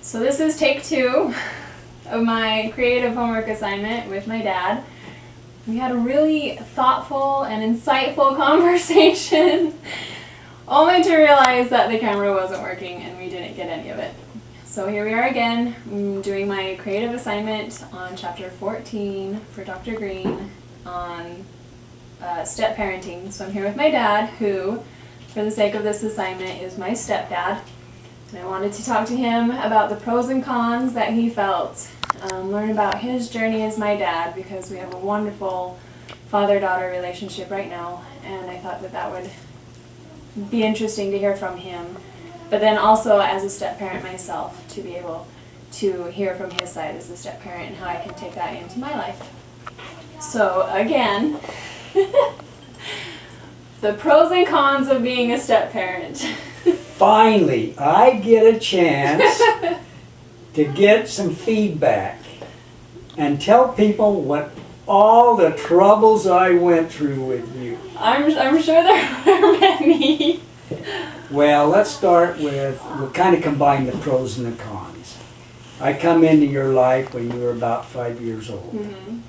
So this is take 2 of my creative homework assignment with my dad. We had a really thoughtful and insightful conversation, only to realize that the camera wasn't working and we didn't get any of it. So here we are again, doing my creative assignment on chapter 14 for Dr. Green on step parenting. So I'm here with my dad, who, for the sake of this assignment, is my stepdad. And I wanted to talk to him about the pros and cons that he felt, learn about his journey as my dad, because we have a wonderful father-daughter relationship right now, and I thought that that would be interesting to hear from him. But then also as a step-parent myself, to be able to hear from his side as a step-parent and how I can take that into my life. So again, the pros and cons of being a step-parent. Finally, I get a chance to get some feedback and tell people what all the troubles I went through with you. I'm sure there were many. Well, let's start with, we'll kind of combine the pros and the cons. I come into your life when you were about 5 years old. Mm-hmm.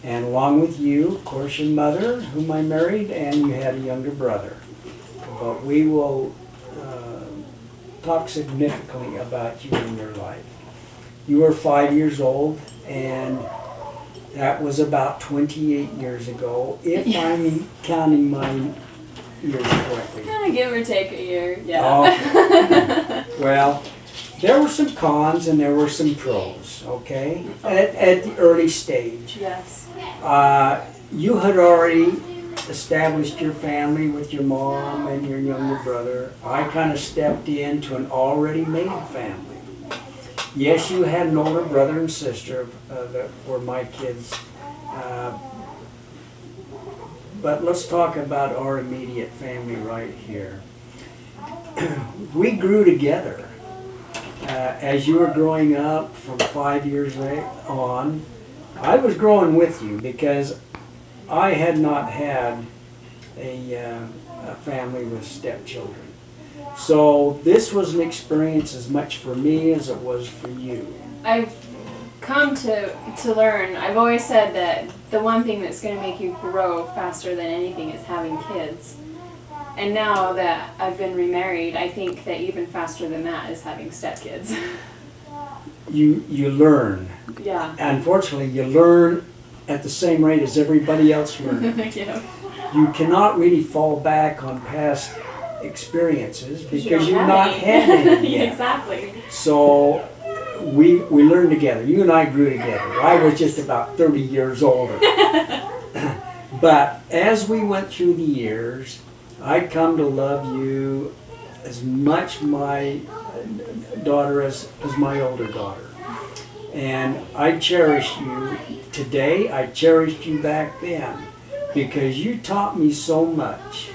And along with you, of course, your mother, whom I married, and you had a younger brother. But we will talk significantly about you in your life. You were 5 years old, and that was about 28 years ago, if I'm counting my years correctly. Give or take a year, yeah. Oh. Well, there were some cons and there were some pros, okay? At the early stage. Yes. You had already established your family with your mom and your younger brother. I kind of stepped into an already made family. Yes, you had an older brother and sister that were my kids. But let's talk about our immediate family right here. We grew together. As you were growing up from 5 years on, I was growing with you because I had not had a family with stepchildren. So this was an experience as much for me as it was for you. I've come to learn, I've always said that the one thing that's going to make you grow faster than anything is having kids. And now that I've been remarried, I think that even faster than that is having stepkids. You learn. Yeah. Unfortunately, you learn at the same rate as everybody else learns. Yeah. You cannot really fall back on past experiences because you've have not any. had any yet. Exactly. So we learned together. You and I grew together. I was just about 30 years older. But as we went through the years, I come to love you as much my daughter as my older daughter. And I cherish you today. I cherished you back then because you taught me so much.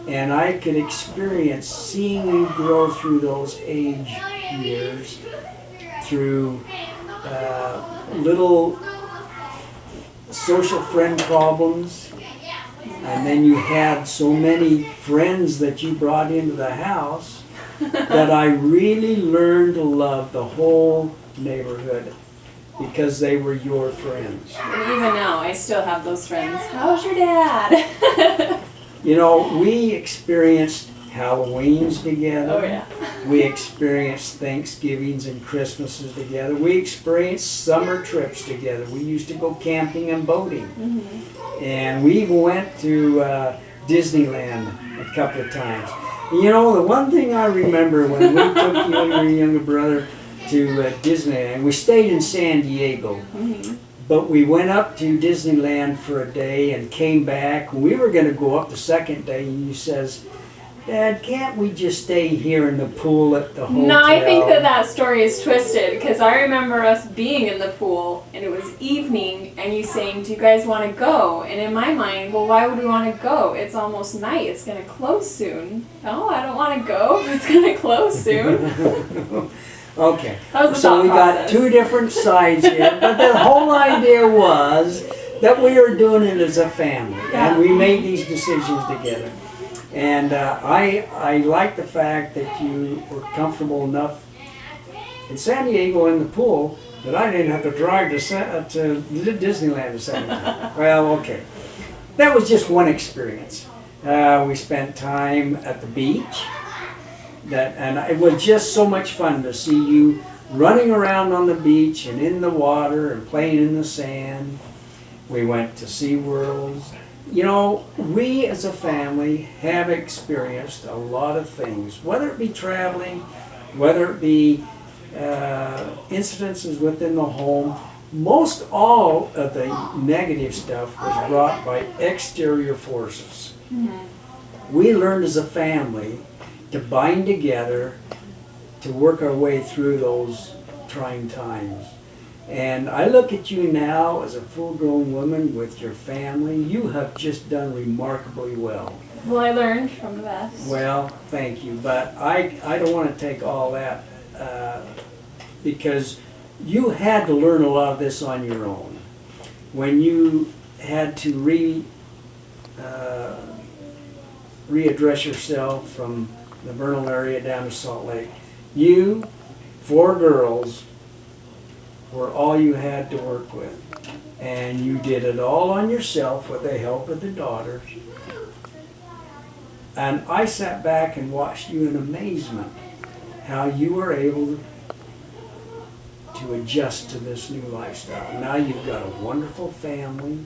And I could experience seeing you grow through those age years, through little social friend problems. And then you had so many friends that you brought into the house that I really learned to love the whole neighborhood because they were your friends. And even now, I still have those friends. How's your dad? You know, we experienced Halloweens together. Oh, yeah. We experienced Thanksgivings and Christmases together. We experienced summer trips together. We used to go camping and boating. Mm-hmm. And we even went to Disneyland a couple of times. You know, the one thing I remember when we took you and your younger brother to Disneyland, we stayed in San Diego. Mm-hmm. But we went up to Disneyland for a day and came back. We were going to go up the second day, and you says, Dad, can't we just stay here in the pool at the hotel? No, I think that story is twisted because I remember us being in the pool and it was evening and you saying, do you guys want to go? And in my mind, well, why would we want to go? It's almost night. It's going to close soon. No, I don't want to go. It's going to close soon. Okay, That was the so thought we process. got two different sides here, but the whole idea was that we were doing it as a family, and we made these decisions together. And I like the fact that you were comfortable enough in San Diego in the pool that I didn't have to drive to Disneyland a second time. Well, okay. That was just one experience. We spent time at the beach, and it was just so much fun to see you running around on the beach and in the water and playing in the sand. We went to SeaWorld. You know, we as a family have experienced a lot of things, whether it be traveling, whether it be incidences within the home. Most all of the negative stuff was brought by exterior forces. Mm-hmm. We learned as a family to bind together to work our way through those trying times. And I look at you now as a full-grown woman with your family. You have just done remarkably well. Well, I learned from the best. Well, thank you. But I don't want to take all that because you had to learn a lot of this on your own. When you had to readdress yourself from the Vernal area down to Salt Lake, you, 4 girls, were all you had to work with. And you did it all on yourself with the help of the daughters. And I sat back and watched you in amazement how you were able to adjust to this new lifestyle. Now you've got a wonderful family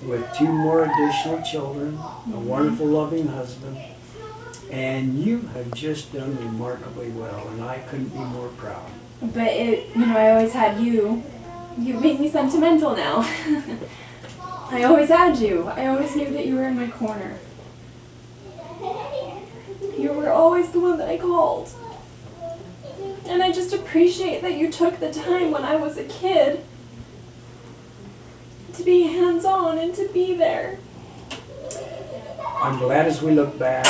with 2 more additional children, a wonderful loving husband, and you have just done remarkably well, and I couldn't be more proud. But I always had you. You make me sentimental now. I always had you. I always knew that you were in my corner. You were always the one that I called. And I just appreciate that you took the time when I was a kid to be hands-on and to be there. I'm glad as we look back,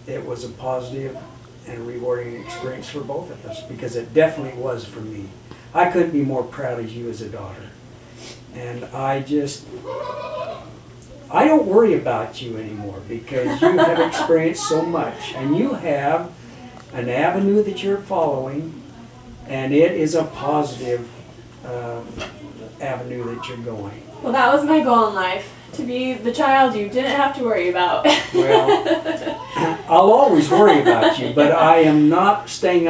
it was a positive and rewarding experience for both of us, because it definitely was for me. I couldn't be more proud of you as a daughter. And I don't worry about you anymore, because you have experienced so much, and you have an avenue that you're following, and it is a positive avenue that you're going. Well, that was my goal in life, to be the child you didn't have to worry about. Well, I'll always worry about you, but I am not staying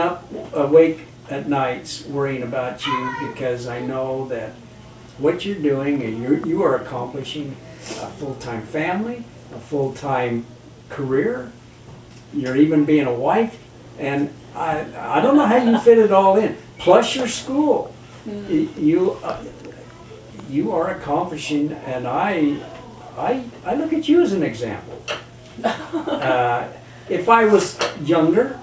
awake at nights worrying about you, because I know that what you're doing, and you are accomplishing a full-time family, a full-time career. You're even being a wife, and I don't know how you fit it all in. Plus your school, you are accomplishing, and I look at you as an example. If I was younger,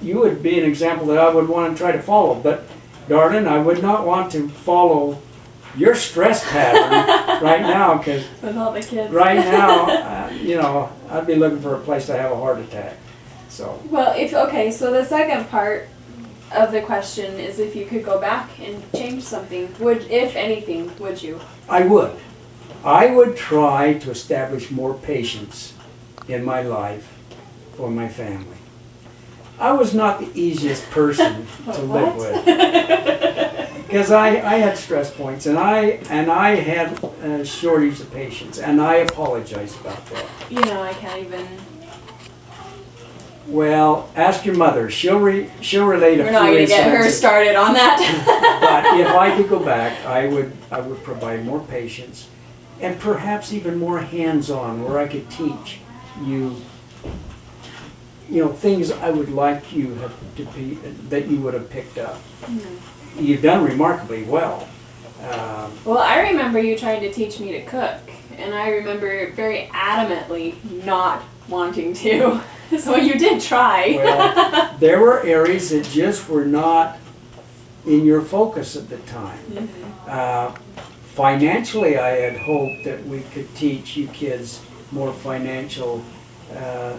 you would be an example that I would want to try to follow. But, darling, I would not want to follow your stress pattern right now, because with all the kids. Right now, I'd be looking for a place to have a heart attack. So. Well, so the second part of the question is if you could go back and change something, if anything, would you? I would. I would try to establish more patience in my life for my family. I was not the easiest person to live with, because I had stress points, and I had a shortage of patience, and I apologize about that. I can't even. Well, ask your mother. She'll relate a few incidents. We're not going to get her started on that. But if I could go back, I would provide more patience, and perhaps even more hands-on, where I could teach you, things I would like you to be, that you would have picked up. Mm-hmm. You've done remarkably well. Well, I remember you trying to teach me to cook, and I remember very adamantly not wanting to. So you did try. Well, there were areas that just were not in your focus at the time. Mm-hmm. Financially, I had hoped that we could teach you kids more financial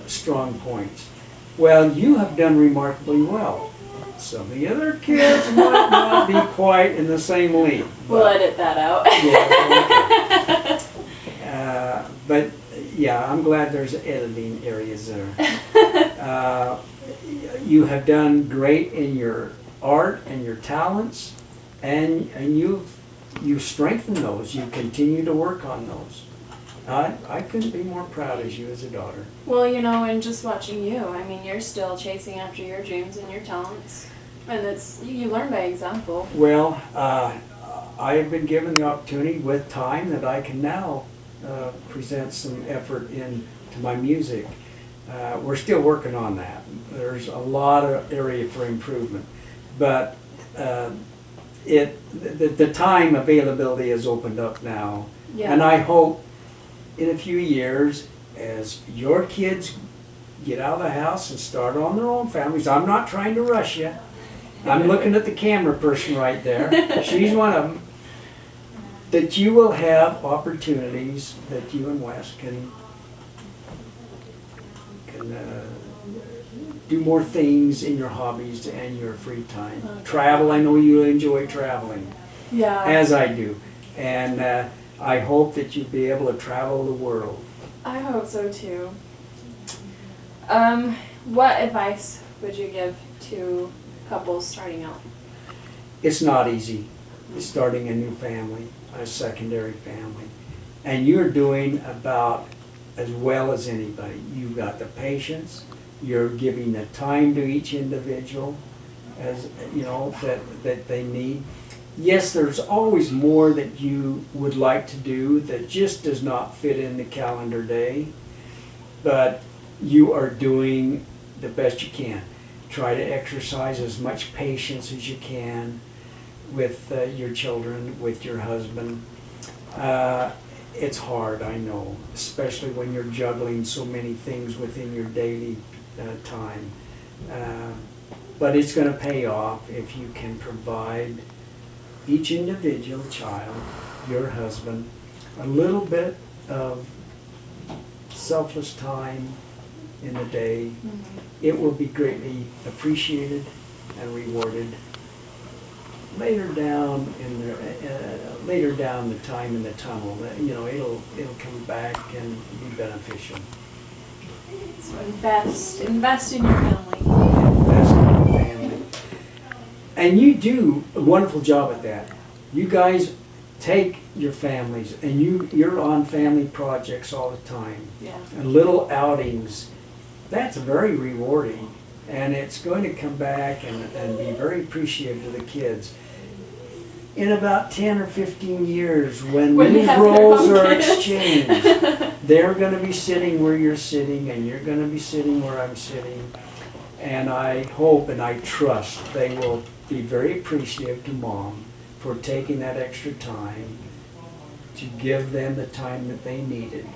strong points. Well, you have done remarkably well. Some of the other kids might not be quite in the same league. We'll edit that out. Yeah, okay. But yeah, I'm glad there's editing areas there. You have done great in your art and your talents, and you've strengthened those. You continue to work on those. I couldn't be more proud as you as a daughter. Well, you know, and just watching you, I mean, you're still chasing after your dreams and your talents. And you learn by example. Well, I have been given the opportunity with time that I can now present some effort into my music. We're still working on that. There's a lot of area for improvement, but the time availability has opened up now, Yeah. and I hope in a few years, as your kids get out of the house and start on their own families, I'm not trying to rush you. I'm looking at the camera person right there. She's one of them. That you will have opportunities that you and Wes can do more things in your hobbies and your free time. Okay. Travel, I know you enjoy traveling, Yeah. as I do. And I hope that you'll be able to travel the world. I hope so too. What advice would you give to couples starting out? It's not easy starting a new family, a secondary family. And you're doing about as well as anybody. You've got the patience, you're giving the time to each individual as you know that they need. Yes, there's always more that you would like to do that just does not fit in the calendar day, but you are doing the best you can. Try to exercise as much patience as you can with your children, with your husband. It's hard, I know, especially when you're juggling so many things within your daily time. But it's going to pay off if you can provide each individual child, your husband, a little bit of selfless time in the day. Mm-hmm. It will be greatly appreciated and rewarded later down the time in the tunnel. You know, it'll come back and be beneficial. So invest in your family. Invest in your family, and you do a wonderful job at that. You guys take your families, and you're on family projects all the time, Yeah. and little outings. That's very rewarding, and it's going to come back and be very appreciative to the kids. In about 10 or 15 years, when When they these have their roles own are kids. exchanged, they're going to be sitting where you're sitting, and you're going to be sitting where I'm sitting. And I hope and I trust they will be very appreciative to Mom for taking that extra time to give them the time that they needed.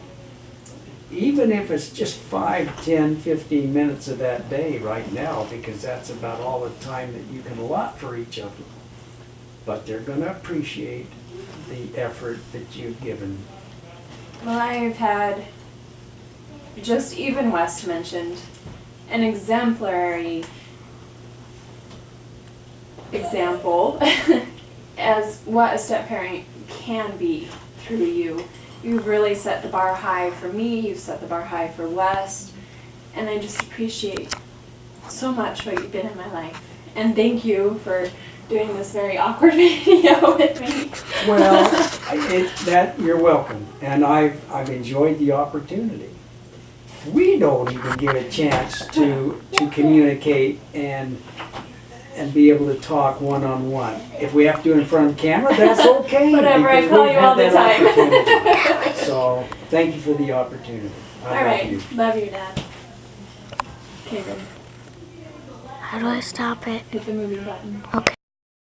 Even if it's just 5, 10, 15 minutes of that day right now, because that's about all the time that you can allot for each of them. But they're going to appreciate the effort that you've given. Well, I've had, just even West mentioned, an exemplary example as what a step-parent can be through you. You've really set the bar high for me, you've set the bar high for West, and I just appreciate so much what you've been in my life. And thank you for doing this very awkward video with me. Well, you're welcome, and I've enjoyed the opportunity. We don't even get a chance to communicate and be able to talk one-on-one. If we have to do it in front of camera, that's okay. Whatever, I because call we've you had all the that time. opportunity. So, thank you for the opportunity. I All love right, you. love you, Dad. Okay, good. How do I stop it? Hit the movie button. Okay.